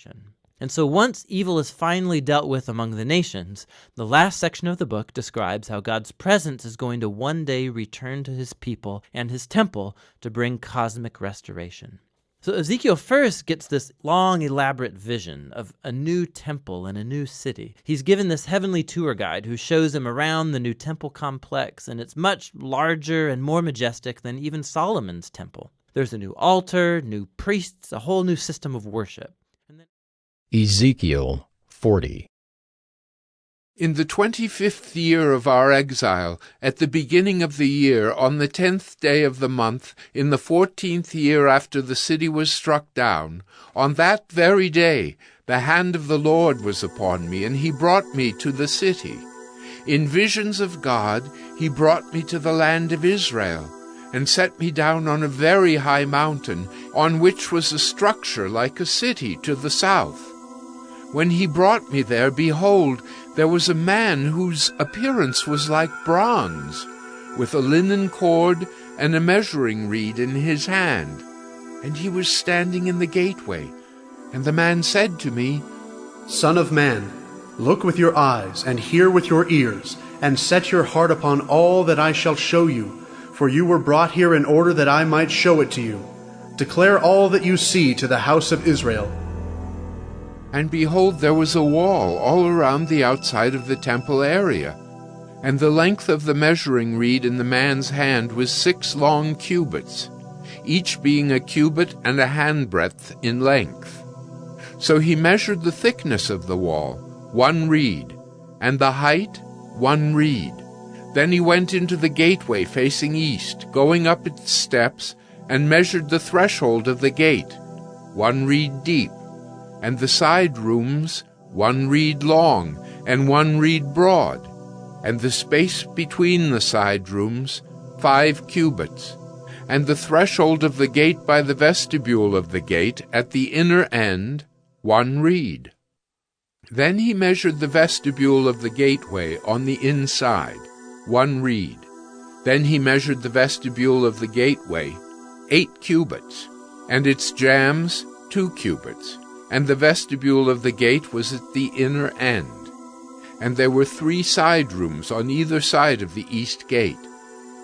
restoration. And so once evil is finally dealt with among the nations, the last section of the book describes how God's presence is going to one day return to his people and his temple to bring cosmic restoration. So Ezekiel first gets this long, elaborate vision of a new temple and a new city. He's given this heavenly tour guide who shows him around the new temple complex, and it's much larger and more majestic than even Solomon's temple. There's a new altar, new priests, a whole new system of worship. Ezekiel 40. In the 25th year of our exile, at the beginning of the year, on the 10th day of the month, in the 14th year after the city was struck down, on that very day the hand of the Lord was upon me, and he brought me to the city. In visions of God he brought me to the land of Israel, and set me down on a very high mountain, on which was a structure like a city to the south. When he brought me there, behold, there was a man whose appearance was like bronze, with a linen cord and a measuring reed in his hand. And he was standing in the gateway. And the man said to me, Son of man, look with your eyes, and hear with your ears, and set your heart upon all that I shall show you, for you were brought here in order that I might show it to you. Declare all that you see to the house of Israel. And behold, there was a wall all around the outside of the temple area, and the length of the measuring reed in the man's hand was 6 long cubits, each being a cubit and a handbreadth in length. So he measured the thickness of the wall, 1 reed, and the height, 1 reed. Then he went into the gateway facing east, going up its steps, and measured the threshold of the gate, 1 reed deep, and the side rooms 1 reed long, and 1 reed broad, and the space between the side rooms 5 cubits, and the threshold of the gate by the vestibule of the gate at the inner end 1 reed. Then he measured the vestibule of the gateway on the inside, 1 reed. Then he measured the vestibule of the gateway, 8 cubits, and its jambs 2 cubits. And the vestibule of the gate was at the inner end. And there were 3 side rooms on either side of the east gate.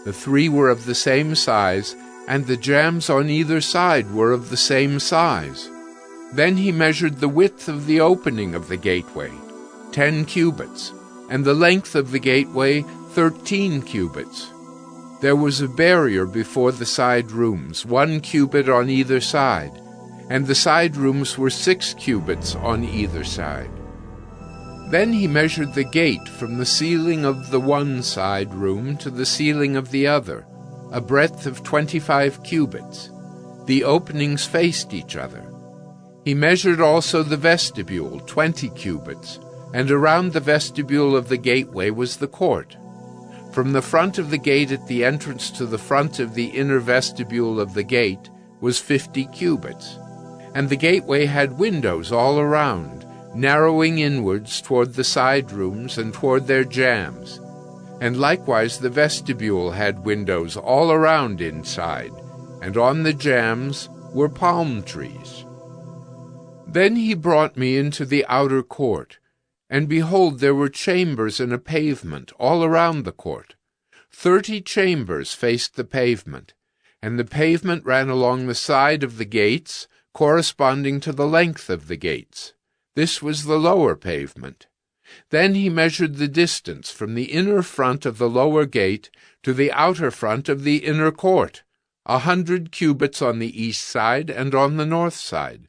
The 3 were of the same size, and the jambs on either side were of the same size. Then he measured the width of the opening of the gateway, 10 cubits, and the length of the gateway 13 cubits. There was a barrier before the side rooms, 1 cubit on either side, and the side rooms were 6 cubits on either side. Then he measured the gate from the ceiling of the one side room to the ceiling of the other, a breadth of 25 cubits. The openings faced each other. He measured also the vestibule, 20 cubits, and around the vestibule of the gateway was the court. From the front of the gate at the entrance to the front of the inner vestibule of the gate was 50 cubits. And the gateway had windows all around, narrowing inwards toward the side rooms and toward their jambs. And likewise the vestibule had windows all around inside, and on the jambs were palm trees. Then he brought me into the outer court, and behold, there were chambers and a pavement all around the court. 30 chambers faced the pavement, and the pavement ran along the side of the gates, corresponding to the length of the gates. This was the lower pavement. Then he measured the distance from the inner front of the lower gate to the outer front of the inner court, 100 cubits on the east side and on the north side.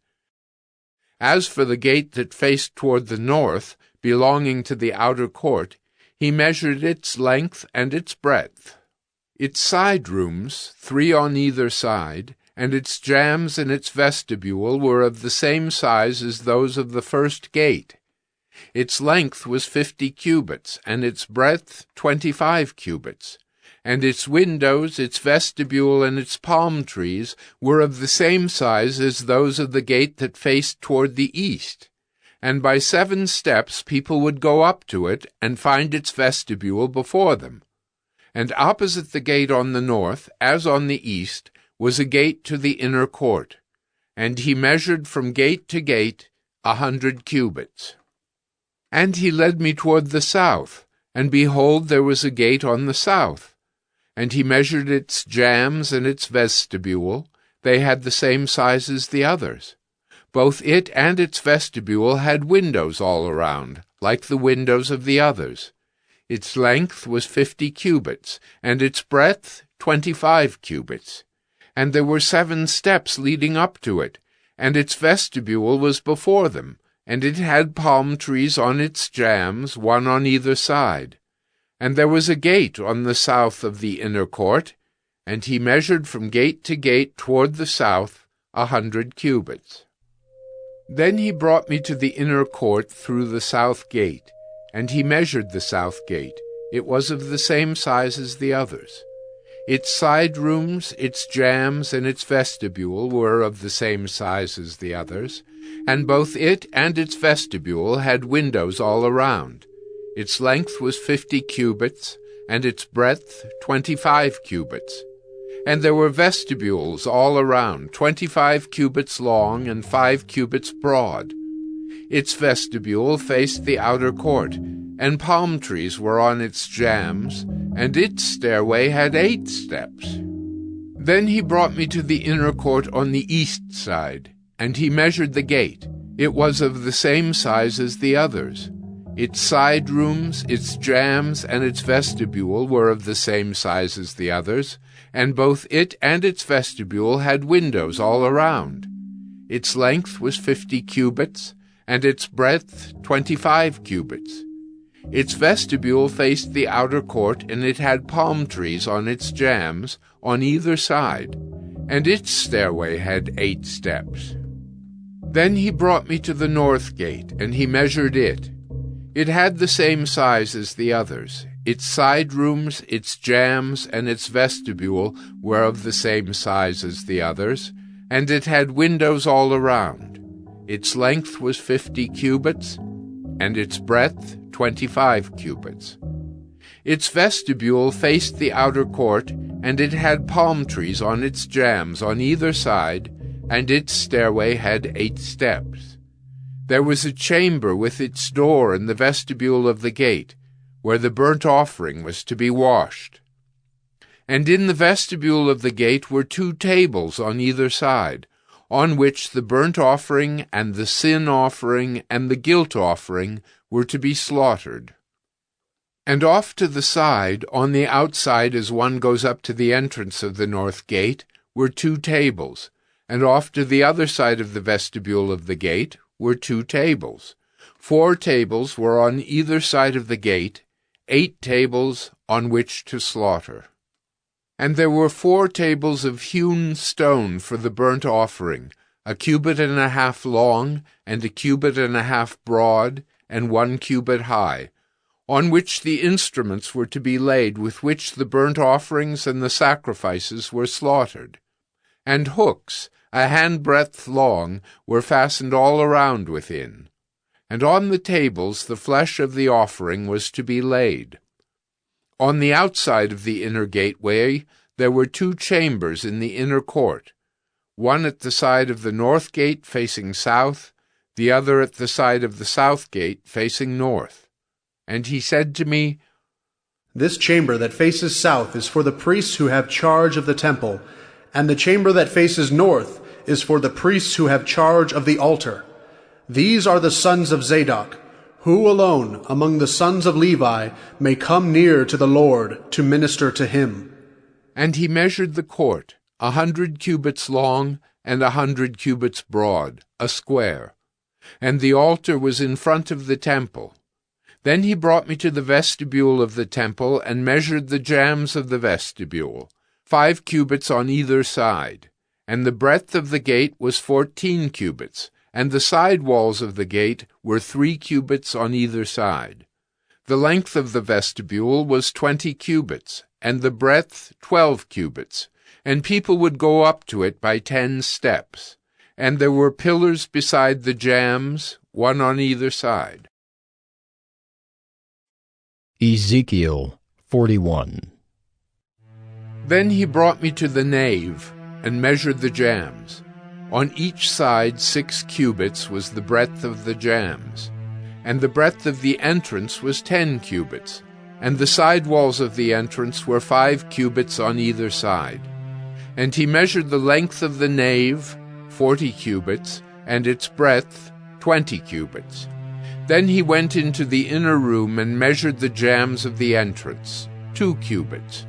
As for the gate that faced toward the north, belonging to the outer court, he measured its length and its breadth. Its side rooms, 3 on either side, and its jambs and its vestibule were of the same size as those of the first gate. Its length was 50 cubits, and its breadth 25 cubits. And its windows, its vestibule, and its palm trees were of the same size as those of the gate that faced toward the east. And by 7 steps people would go up to it and find its vestibule before them. And opposite the gate on the north, as on the east, was a gate to the inner court. And he measured from gate to gate 100 cubits. And he led me toward the south, and behold, there was a gate on the south. And he measured its jambs and its vestibule. They had the same size as the others. Both it and its vestibule had windows all around, like the windows of the others. Its length was 50 cubits, and its breadth 25 cubits. And there were 7 steps leading up to it, and its vestibule was before them, and it had palm trees on its jambs, one on either side. And there was a gate on the south of the inner court, and he measured from gate to gate toward the south 100 cubits. Then he brought me to the inner court through the south gate, and he measured the south gate. It was of the same size as the others. Its side rooms, its jambs, and its vestibule were of the same size as the others, and both it and its vestibule had windows all around. Its length was 50 cubits, and its breadth 25 cubits. And there were vestibules all around, 25 cubits long and 5 cubits broad. Its vestibule faced the outer court, and palm trees were on its jambs, and its stairway had 8 steps. Then he brought me to the inner court on the east side, and he measured the gate. It was of the same size as the others. Its side rooms, its jambs, and its vestibule were of the same size as the others, and both it and its vestibule had windows all around. Its length was 50 cubits, and its breadth 25 cubits. Its vestibule faced the outer court, and it had palm trees on its jambs on either side, and its stairway had 8 steps. Then he brought me to the north gate, and he measured it. It had the same size as the others. Its side rooms, its jambs, and its vestibule were of the same size as the others, and it had windows all around. Its length was 50 cubits, and its breadth 25 cubits. Its vestibule faced the outer court, and it had palm trees on its jambs on either side, and its stairway had 8 steps. There was a chamber with its door in the vestibule of the gate, where the burnt offering was to be washed. And in the vestibule of the gate were 2 tables on either side, on which the burnt offering and the sin offering and the guilt offering were to be slaughtered. And off to the side, on the outside as one goes up to the entrance of the north gate, were 2 tables, and off to the other side of the vestibule of the gate were 2 tables. 4 tables were on either side of the gate, 8 tables on which to slaughter. And there were 4 tables of hewn stone for the burnt offering, 1.5 cubits long, and 1.5 cubits broad, and 1 cubit high, on which the instruments were to be laid with which the burnt offerings and the sacrifices were slaughtered. And hooks, 1 handbreadth long, were fastened all around within. And on the tables the flesh of the offering was to be laid. On the outside of the inner gateway there were 2 chambers in the inner court, one at the side of the north gate facing south, the other at the side of the south gate facing north. And he said to me, This chamber that faces south is for the priests who have charge of the temple, and the chamber that faces north is for the priests who have charge of the altar. These are the sons of Zadok, who alone among the sons of Levi may come near to the Lord to minister to him. And he measured the court, 100 cubits long and 100 cubits broad, a square. And the altar was in front of the temple. Then he brought me to the vestibule of the temple and measured the jambs of the vestibule, 5 cubits on either side. And the breadth of the gate was 14 cubits, and the side walls of the gate were 3 cubits on either side. The length of the vestibule was 20 cubits, and the breadth 12 cubits, and people would go up to it by 10 steps. And there were pillars beside the jambs, one on either side. Ezekiel 41. Then he brought me to the nave, and measured the jambs. On each side 6 cubits was the breadth of the jambs, and the breadth of the entrance was 10 cubits, and the side walls of the entrance were 5 cubits on either side. And he measured the length of the nave, 40 cubits, and its breadth, 20 cubits. Then he went into the inner room and measured the jambs of the entrance, 2 cubits,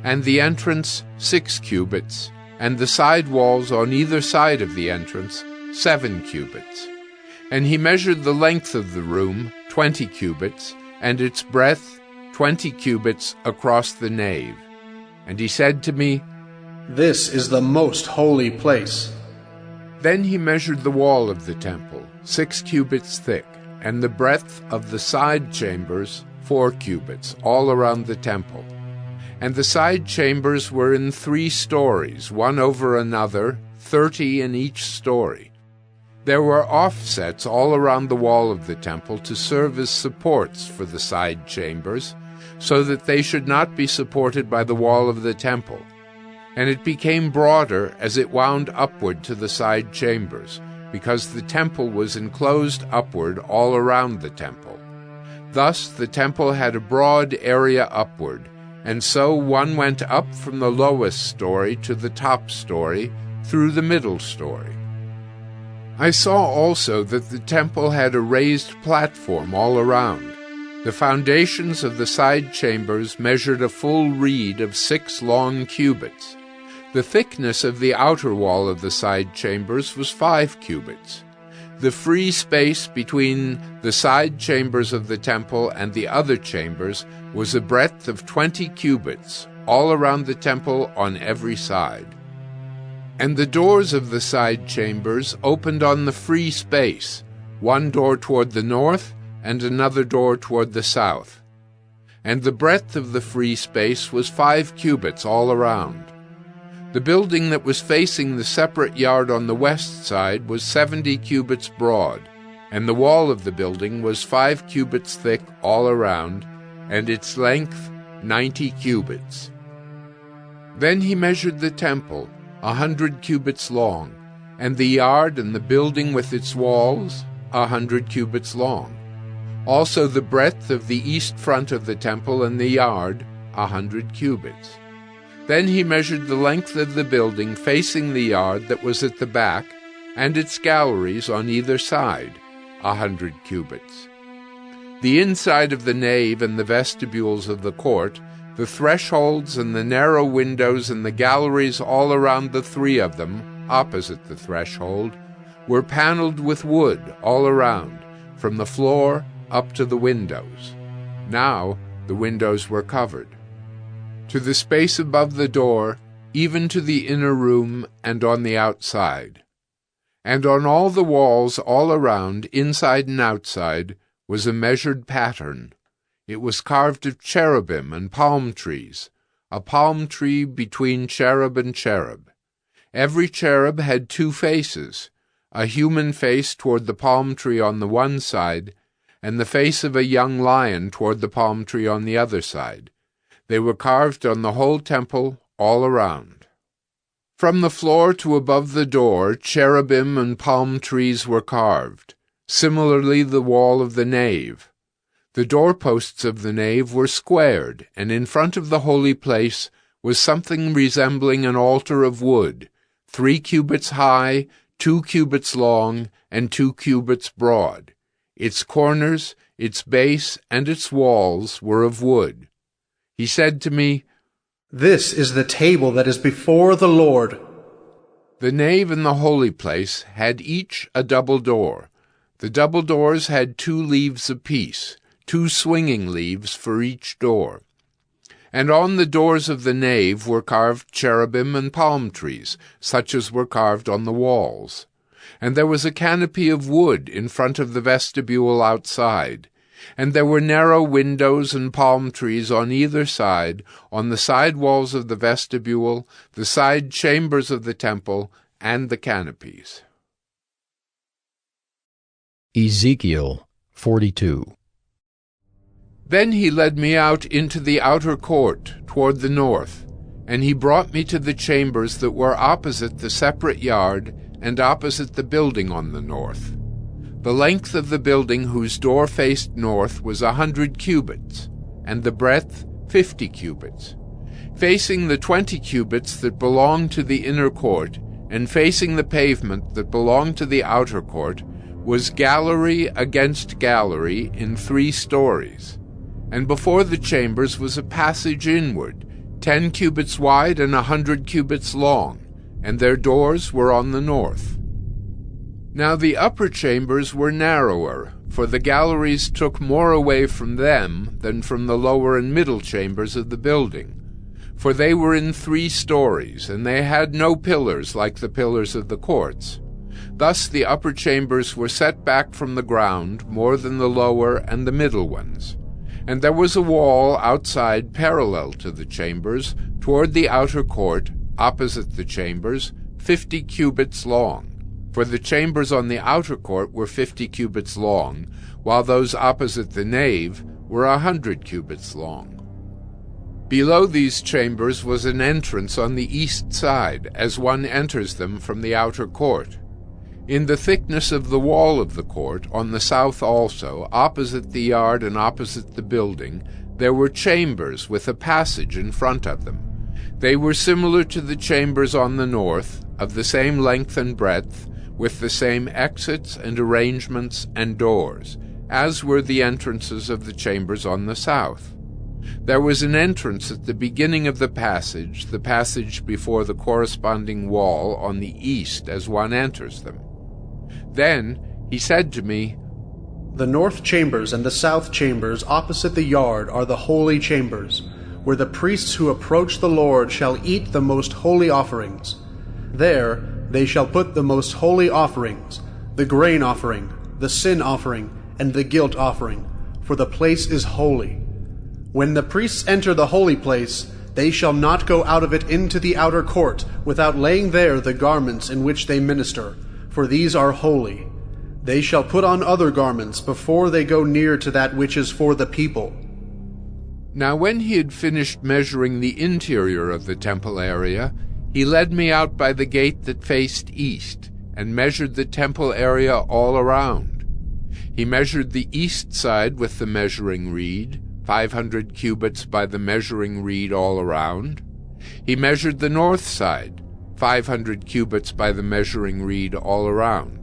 and the entrance 6 cubits, and the side walls on either side of the entrance 7 cubits. And he measured the length of the room, 20 cubits, and its breadth 20 cubits across the nave. And he said to me, "This is the most holy place." Then he measured the wall of the temple, 6 cubits thick, and the breadth of the side chambers 4 cubits, all around the temple. And the side chambers were in 3 stories, one over another, 30 in each story. There were offsets all around the wall of the temple to serve as supports for the side chambers, so that they should not be supported by the wall of the temple. And it became broader as it wound upward to the side chambers, because the temple was enclosed upward all around the temple. Thus the temple had a broad area upward, and so one went up from the lowest story to the top story, through the middle story. I saw also that the temple had a raised platform all around. The foundations of the side chambers measured a full reed of 6 long cubits. The thickness of the outer wall of the side chambers was 5 cubits. The free space between the side chambers of the temple and the other chambers was a breadth of 20 cubits, all around the temple on every side. And the doors of the side chambers opened on the free space, one door toward the north and another door toward the south. And the breadth of the free space was 5 cubits all around. The building that was facing the separate yard on the west side was 70 cubits broad, and the wall of the building was 5 cubits thick all around, and its length 90 cubits. Then he measured the temple, 100 cubits long, and the yard and the building with its walls, 100 cubits long. Also the breadth of the east front of the temple and the yard, 100 cubits. Then he measured the length of the building facing the yard that was at the back, and its galleries on either side, 100 cubits. The inside of the nave and the vestibules of the court, the thresholds and the narrow windows and the galleries all around the 3 of them, opposite the threshold, were paneled with wood all around, from the floor up to the windows. Now the windows were covered. To the space above the door, even to the inner room and on the outside. And on all the walls all around, inside and outside, was a measured pattern. It was carved of cherubim and palm trees, a palm tree between cherub and cherub. Every cherub had 2 faces, a human face toward the palm tree on the one side, and the face of a young lion toward the palm tree on the other side. They were carved on the whole temple all around. From the floor to above the door, cherubim and palm trees were carved. Similarly, the wall of the nave. The doorposts of the nave were squared, and in front of the holy place was something resembling an altar of wood, 3 cubits high, 2 cubits long, and 2 cubits broad. Its corners, its base, and its walls were of wood. He said to me, "This is the table that is before the Lord." The nave and the holy place had each a double door. The double doors had 2 leaves apiece, 2 swinging leaves for each door. And on the doors of the nave were carved cherubim and palm trees, such as were carved on the walls. And there was a canopy of wood in front of the vestibule outside. And there were narrow windows and palm trees on either side, on the side walls of the vestibule, the side chambers of the temple, and the canopies. Ezekiel 42. Then he led me out into the outer court, toward the north, and he brought me to the chambers that were opposite the separate yard, and opposite the building on the north. The length of the building whose door faced north was 100 cubits, and the breadth 50 cubits. Facing the 20 cubits that belonged to the inner court, and facing the pavement that belonged to the outer court, was gallery against gallery in 3 stories. And before the chambers was a passage inward, 10 cubits wide and 100 cubits long, and their doors were on the north. Now the upper chambers were narrower, for the galleries took more away from them than from the lower and middle chambers of the building. For they were in 3 stories, and they had no pillars like the pillars of the courts. Thus the upper chambers were set back from the ground more than the lower and the middle ones. And there was a wall outside parallel to the chambers, toward the outer court, opposite the chambers, 50 cubits long. For the chambers on the outer court were 50 cubits long, while those opposite the nave were 100 cubits long. Below these chambers was an entrance on the east side, as one enters them from the outer court. In the thickness of the wall of the court, on the south also, opposite the yard and opposite the building, there were chambers with a passage in front of them. They were similar to the chambers on the north, of the same length and breadth, with the same exits and arrangements and doors, as were the entrances of the chambers on the south. There was an entrance at the beginning of the passage before the corresponding wall on the east as one enters them. Then he said to me, The north chambers and the south chambers opposite the yard are the holy chambers, where the priests who approach the Lord shall eat the most holy offerings. There they shall put the most holy offerings, the grain offering, the sin offering, and the guilt offering, for the place is holy. When the priests enter the holy place, they shall not go out of it into the outer court without laying there the garments in which they minister, for these are holy. They shall put on other garments before they go near to that which is for the people. Now when he had finished measuring the interior of the temple area, he led me out by the gate that faced east, and measured the temple area all around. He measured the east side with the measuring reed, 500 cubits by the measuring reed all around. He measured the north side, 500 cubits by the measuring reed all around.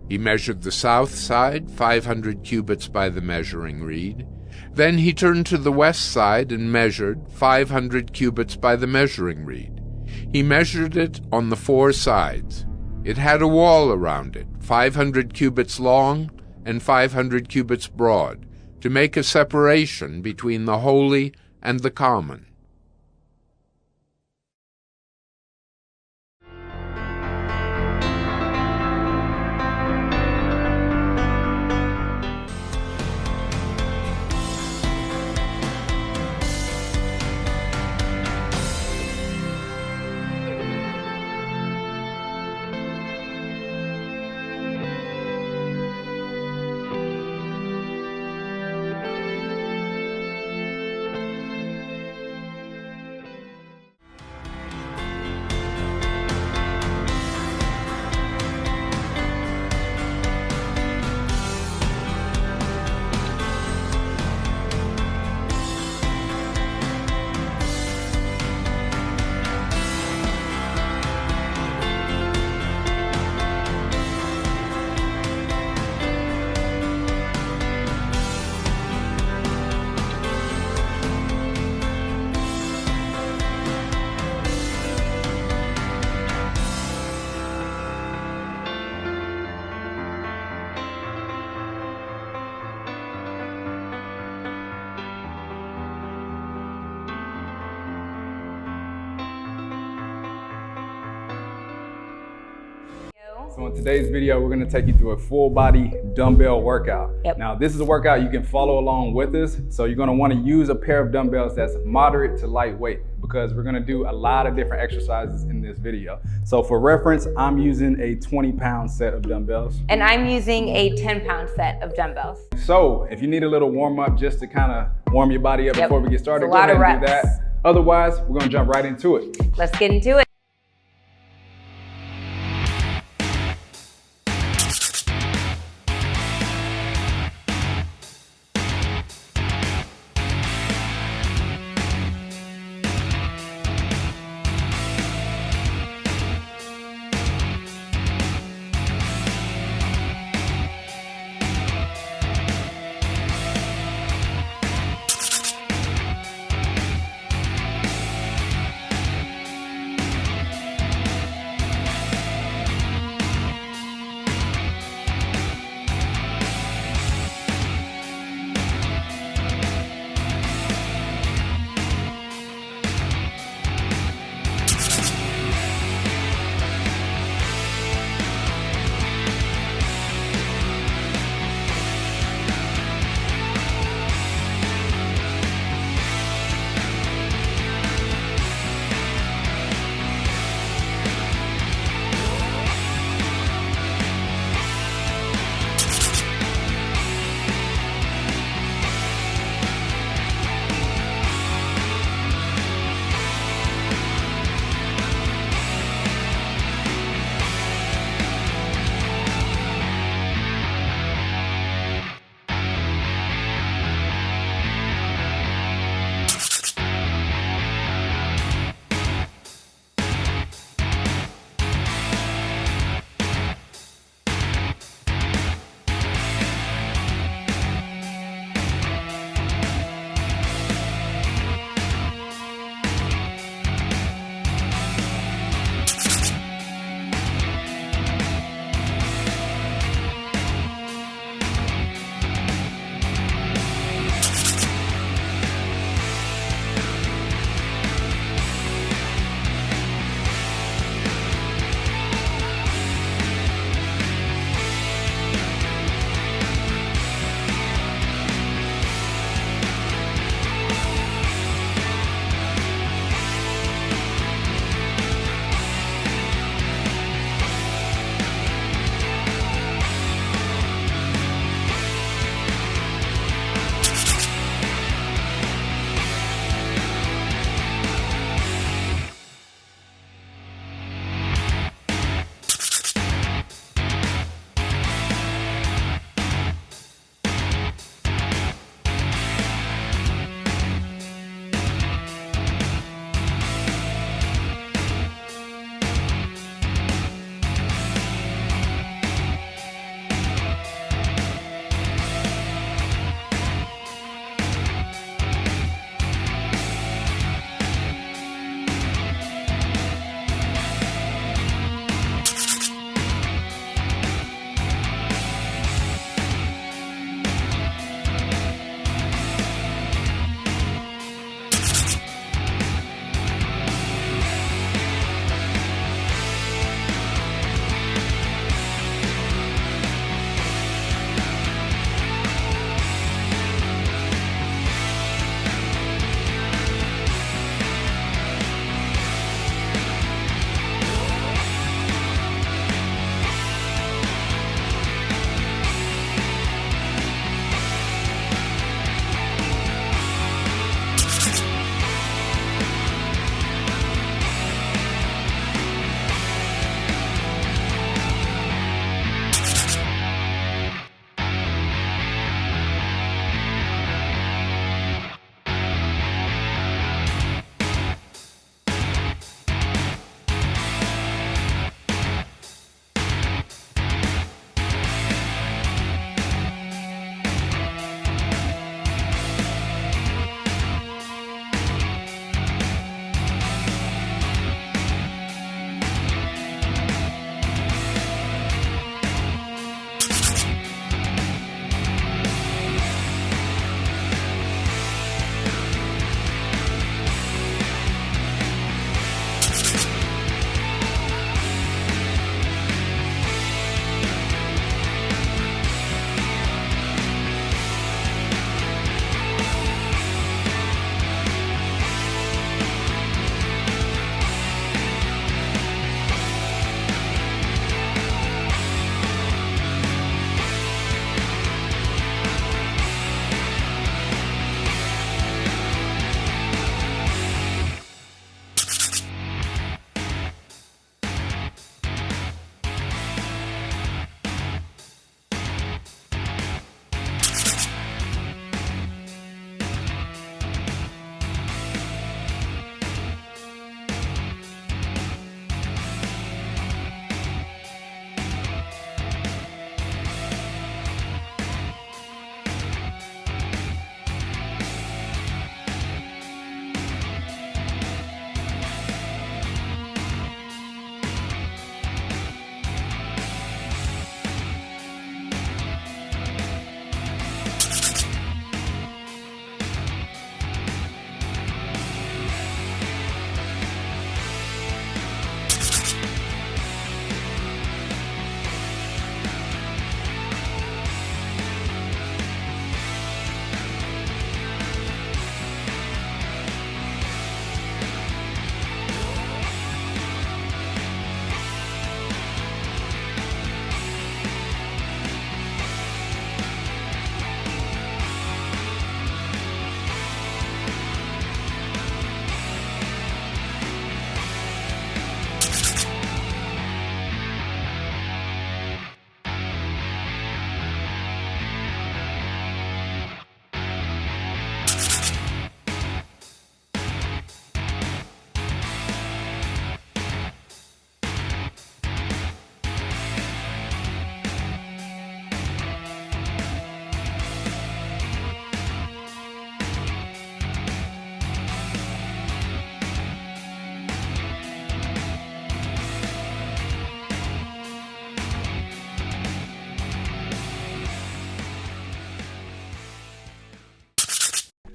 He measured the south side, 500 cubits by the measuring reed. Then he turned to the west side and measured 500 cubits by the measuring reed. He measured it on the 4 sides. It had a wall around it, 500 cubits long and 500 cubits broad, to make a separation between the holy and the common. So in today's video, we're going to take you through a full body dumbbell workout. Now, this is a workout you can follow along with us. So you're going to want to use a pair of dumbbells that's moderate to lightweight, because we're going to do a lot of different exercises in this video. So for reference, I'm using a 20-pound set of dumbbells. And I'm using a 10-pound set of dumbbells. So if you need a little warm up just to kind of warm your body up before we get started, go ahead and do that. Otherwise, we're going to jump right into it. Let's get into it.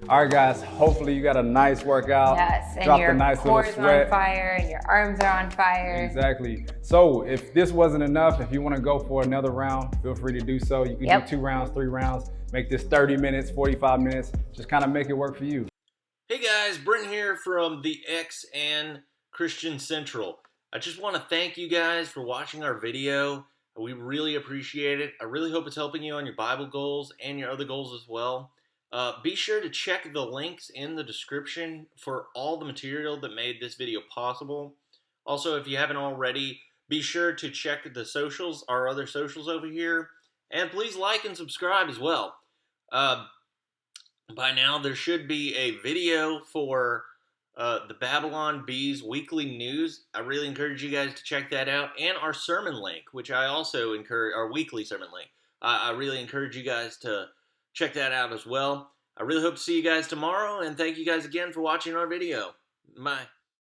All right, guys, hopefully you got a nice workout. Yes, and dropped your a nice little core is sweat. on fire and your arms are on fire. Exactly. So if this wasn't enough, if you want to go for another round, feel free to do so. You can do 2 rounds, 3 rounds, make this 30 minutes, 45 minutes, just kind of make it work for you. Hey guys, Brent here from the X and Christian Central. I just want to thank you guys for watching our video. We really appreciate it. I really hope it's helping you on your Bible goals and your other goals as well. Be sure to check the links in the description for all the material that made this video possible. Also, if you haven't already, be sure to check the socials, our other socials over here, and please like and subscribe as well. By now, there should be a video for the Babylon Bees weekly news. I really encourage you guys to check that out, and our sermon link, which I also encourage, our weekly sermon link. I really encourage you guys to check that out as well. I really hope to see you guys tomorrow, and thank you guys again for watching our video. Bye.